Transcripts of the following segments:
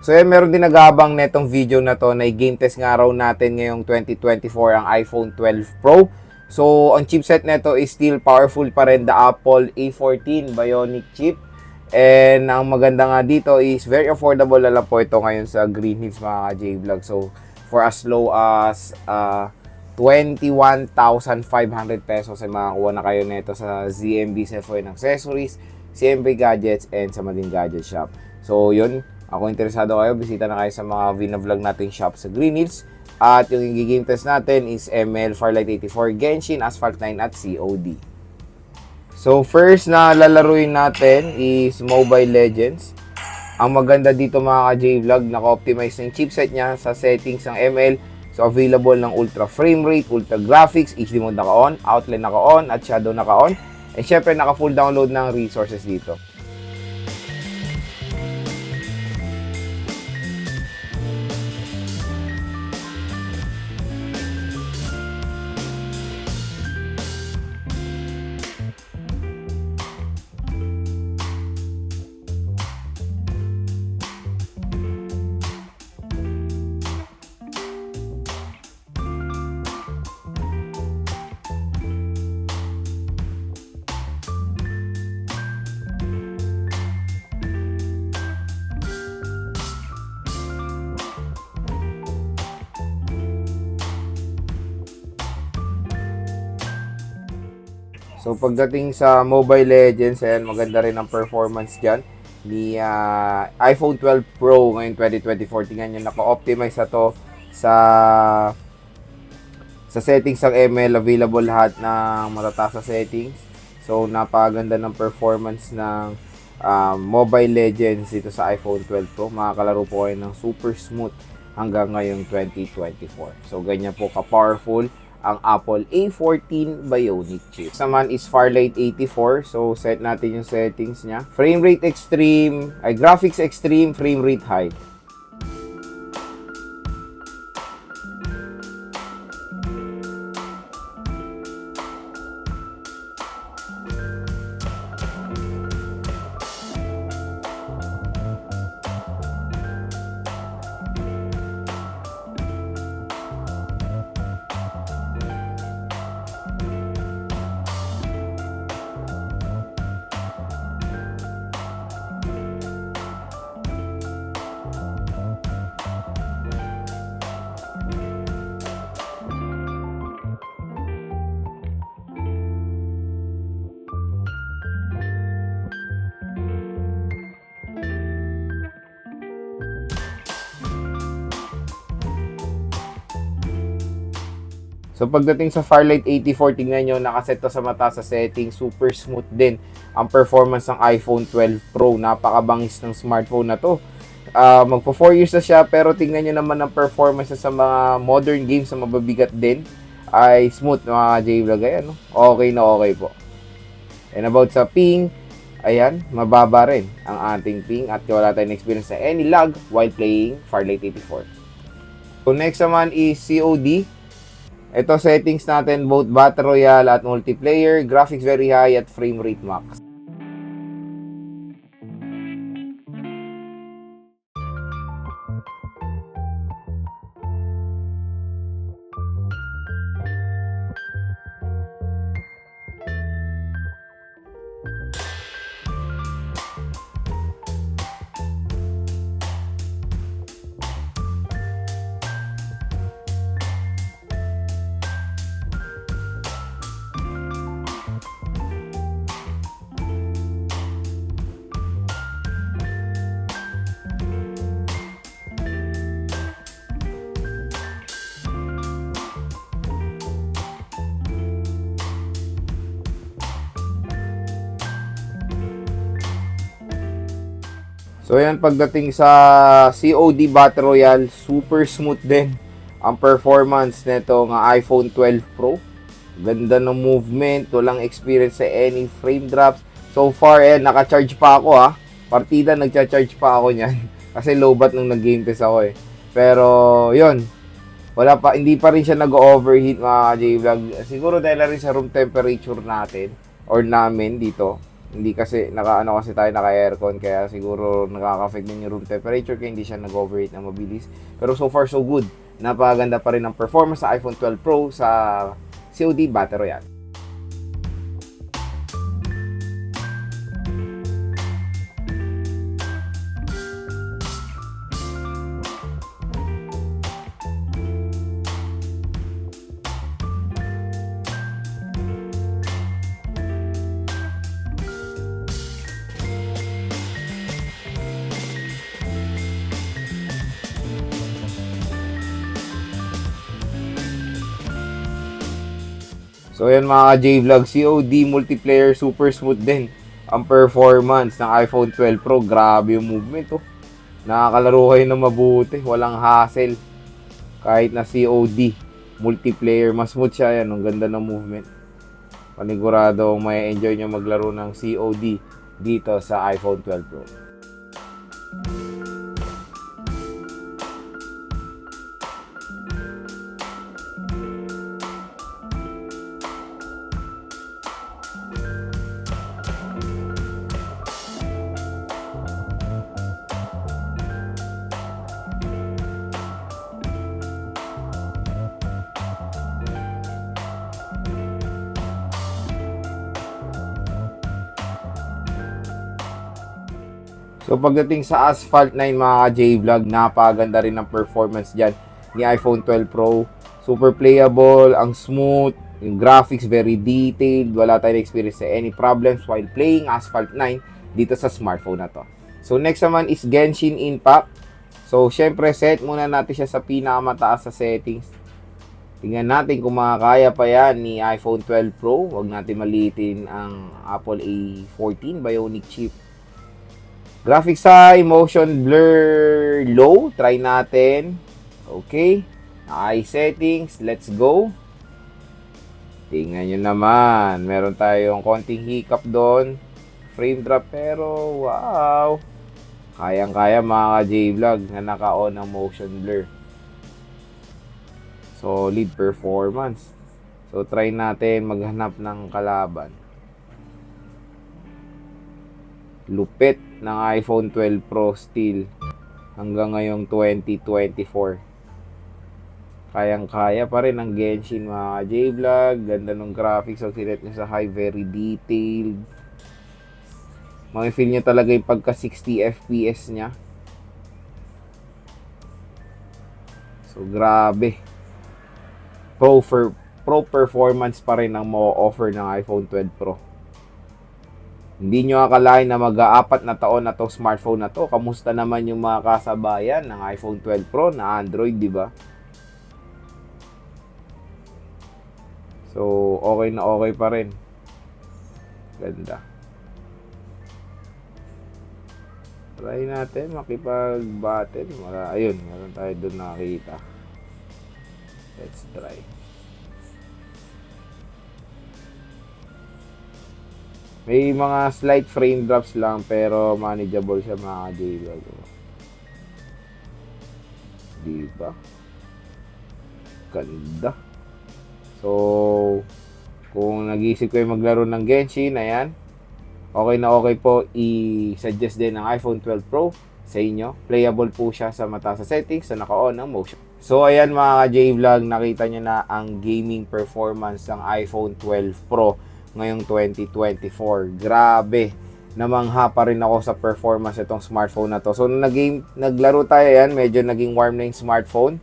So yan, meron din nag-aabang netong video na to na i-game test nga raw natin ngayong 2024 ang iPhone 12 Pro. So ang chipset nito is still powerful pa rin, the Apple A14 Bionic chip. And ang maganda nga dito is very affordable na lang po ito ngayon sa Green Hills mga ka-J-Vlog. So for as low as 21,500 pesos ay makakuha na kayo nito sa ZMB Cellphone Accessories, CMB Gadgets, and sa Madin Gadget Shop. So yun, ako interesado kayo, bisita na kayo sa mga vlog nating shop sa Green Hills. At yung i-game test natin is ML Farlight 84, Genshin, Asphalt 9 at COD. So first na lalaruin natin is Mobile Legends. Ang maganda dito mga ka-J-Vlog, naka-optimize ng chipset niya sa settings ng ML. So available ng ultra frame rate, ultra graphics, HD mode naka-on, outline naka-on, at shadow naka-on. And syempre naka-full download ng resources dito. So pagdating sa Mobile Legends, ayan, maganda rin ang performance dyan ni iPhone 12 Pro ngayon 2024. Tingnan nyo, naka-optimize na to sa settings ng ML, available lahat ng matataas sa settings. So napaganda ng performance ng Mobile Legends dito sa iPhone 12 Pro. Makakalaro po kayo ng super smooth hanggang ngayong 2024. So ganyan po ka-powerful ang Apple A14 Bionic chip. Next naman is Farlight 84. So set natin yung settings niya. Frame rate extreme, graphics extreme, frame rate high. So pagdating sa Farlight 84, tingnan nyo, nakaset to sa mata sa setting, super smooth din ang performance ng iPhone 12 Pro. Napakabangis ng smartphone na to. Magpo 4 years na siya, pero tingnan nyo naman ang performance sa mga modern games na mababigat din, ay smooth mga J-Vlog. Ayan, no? Okay na okay po. And about sa ping, ayan, mababa rin ang ating ping at wala tayong experience sa any lag while playing Farlight 84. So next naman is COD. Ito settings natin, both Battle Royale at multiplayer, graphics very high at frame rate max. So yan, pagdating sa COD Battle Royale, super smooth din ang performance nito ng iPhone 12 Pro. Ganda ng movement, walang experience sa any frame drops. So far, naka-charge pa ako Partida, nagcha-charge pa ako niyan. Kasi lowbat nung nag-game test ako Pero, yun. Hindi pa rin siya nag-overheat mga J-Vlog. Siguro dahil rin sa room temperature natin or namin dito. Hindi kasi, naka-ano kasi tayo, naka-aircon, kaya siguro nakaka-affect din yung room temperature, kaya hindi siya nag-overheat na mabilis. Pero so far, so good. Napakaganda pa rin ang performance sa iPhone 12 Pro sa COD Battle Royale. So yan mga J-Vlog, COD multiplayer super smooth din ang performance ng iPhone 12 Pro. Grabe yung movement oh. Nakakalaro kayo na mabuti, walang hassle. Kahit na COD multiplayer, mas smooth siya yan. Ang ganda ng movement. Panigurado may enjoy nyo maglaro ng COD dito sa iPhone 12 Pro. So pagdating sa Asphalt 9 mga J-Vlog, napaganda rin ang performance dyan ni iPhone 12 Pro. Super playable, ang smooth, yung graphics very detailed, wala tayong experience sa any problems while playing Asphalt 9 dito sa smartphone na to. So next naman is Genshin Impact. So syempre set muna natin siya sa pinakamataas sa settings. Tingnan natin kung makakaya pa yan ni iPhone 12 Pro. Huwag natin maliitin ang Apple A14 Bionic chip. Graphics high, motion blur low. Try natin. Okay. Eye settings. Let's go. Tingnan nyo naman. Meron tayong konting hiccup doon. Frame drop pero wow. Kayang-kaya mga J-Vlog na naka-on ang motion blur. Solid performance. So try natin maghanap ng kalaban. Lupit ng iPhone 12 Pro still hanggang ngayong 2024. Kayang-kaya pa rin ang Genshin mga J-Vlog. Ganda ng graphics. So sinet nyo sa high, very detailed. Makifeel nyo talaga yung pagka 60 FPS nya. So grabe. Pro performance pa rin ang mo-offer ng iPhone 12 Pro. Hindi nyo akalain na mag-aapat na taon na to smartphone na to. Kamusta naman yung mga kasabayan ng iPhone 12 Pro na Android, di ba? So, okay na okay pa rin. Ganda. Try natin makipag-battle. Ayun, meron tayo doon nakita. Let's try. May mga slight frame drops lang pero manageable siya mga J-Vlog. Diba? Ganda. So, kung nag-iisip kayo maglaro ng Genshin, ayan. Okay na okay po, i-suggest din ng iPhone 12 Pro sa inyo. Playable po siya sa mataas sa settings, sa naka-on ng motion. So, ayan mga J-Vlog, nakita nyo na ang gaming performance ng iPhone 12 Pro ngayong 2024. Grabe. Namangha pa rin ako sa performance itong smartphone na to. So, naglaro tayo yan, medyo naging warm na yung smartphone.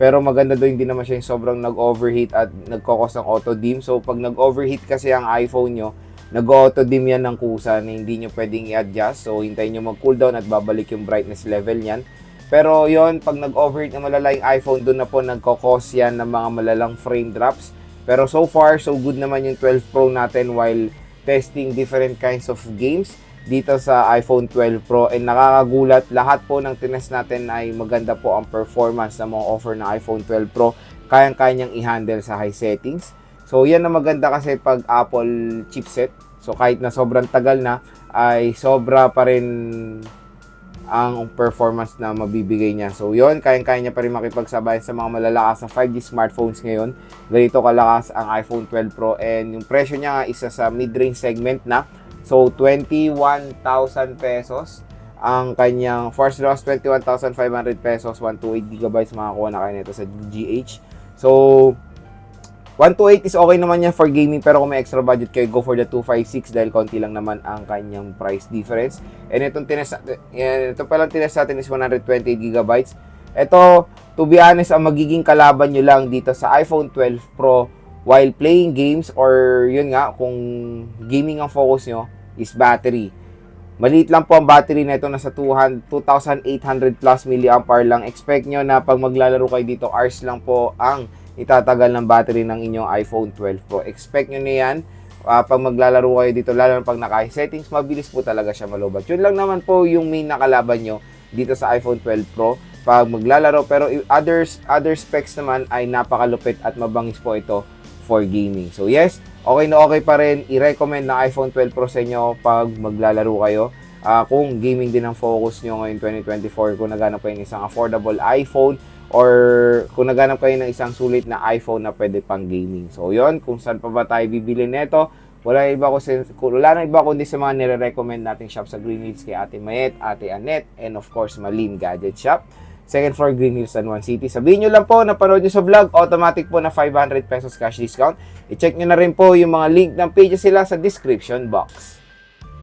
Pero maganda doon, hindi naman siya yung sobrang nag-overheat at nagkakos ng auto-dim. So, pag nag-overheat kasi ang iPhone nyo, nag-auto-dim yan ng kusa na hindi nyo pwedeng i-adjust. So, hintayin nyo mag-cooldown at babalik yung brightness level niyan. Pero yon pag nag-overheat na malala yung iPhone, doon na po nagkakos yan ng mga malalang frame drops. Pero so far, so good naman yung 12 Pro natin while testing different kinds of games dito sa iPhone 12 Pro. And nakakagulat, lahat po ng tinest natin ay maganda po ang performance na mga offer ng iPhone 12 Pro. Kayang-kaya niyang i-handle sa high settings. So yan na maganda kasi pag Apple chipset. So kahit na sobrang tagal na, ay sobra pa rin ang performance na mabibigay niya. So yon, kayang-kaya niya pa rin makipagsabayan sa mga malalakas na 5G smartphones ngayon. Ganito kalakas ang iPhone 12 Pro and yung presyo niya isa sa mid-range segment na So, 21,000 pesos ang kanyang force loss, 21,500 pesos, 128 GB makakuha na kayo nito sa GH. So, 128 is okay naman yan for gaming, pero kung may extra budget kayo, go for the 256 dahil konti lang naman ang kanyang price difference. And ito palang tinest natin is 128 GB. Ito, to be honest, ang magiging kalaban nyo lang dito sa iPhone 12 Pro while playing games, or yun nga, kung gaming ang focus nyo, is battery. Maliit lang po ang battery nito, nasa 2,800 plus milliampere lang. Expect nyo na pag maglalaro kayo dito, hours lang po ang itatagal ng battery ng inyong iPhone 12 Pro. Expect nyo na yan. Pag maglalaro kayo dito, lalo na pag naka-settings, mabilis po talaga siya malobat. Yun lang naman po yung main nakalaban nyo dito sa iPhone 12 Pro pag maglalaro. Pero other specs naman ay napakalupit at mabangis po ito for gaming. So yes, okay na okay pa rin. I-recommend ng iPhone 12 Pro sa inyo pag maglalaro kayo. Kung gaming din ang focus nyo ngayon 2024, kung naghanap kayo ng isang affordable iPhone, or kung naghanap kayo ng isang sulit na iPhone na pwede pang gaming. So, yun, kung saan pa ba tayo bibili nito, wala na iba kundi sa mga nire-recommend nating shop sa Green Hills kay Ate Mayet, Ate Annette, and of course, Malin Gadget Shop. Second floor, Green Hills, San Juan City. Sabihin nyo lang po, napanood nyo sa vlog, automatic po na 500 pesos cash discount. I-check nyo na rin po yung mga link ng pages sila sa description box.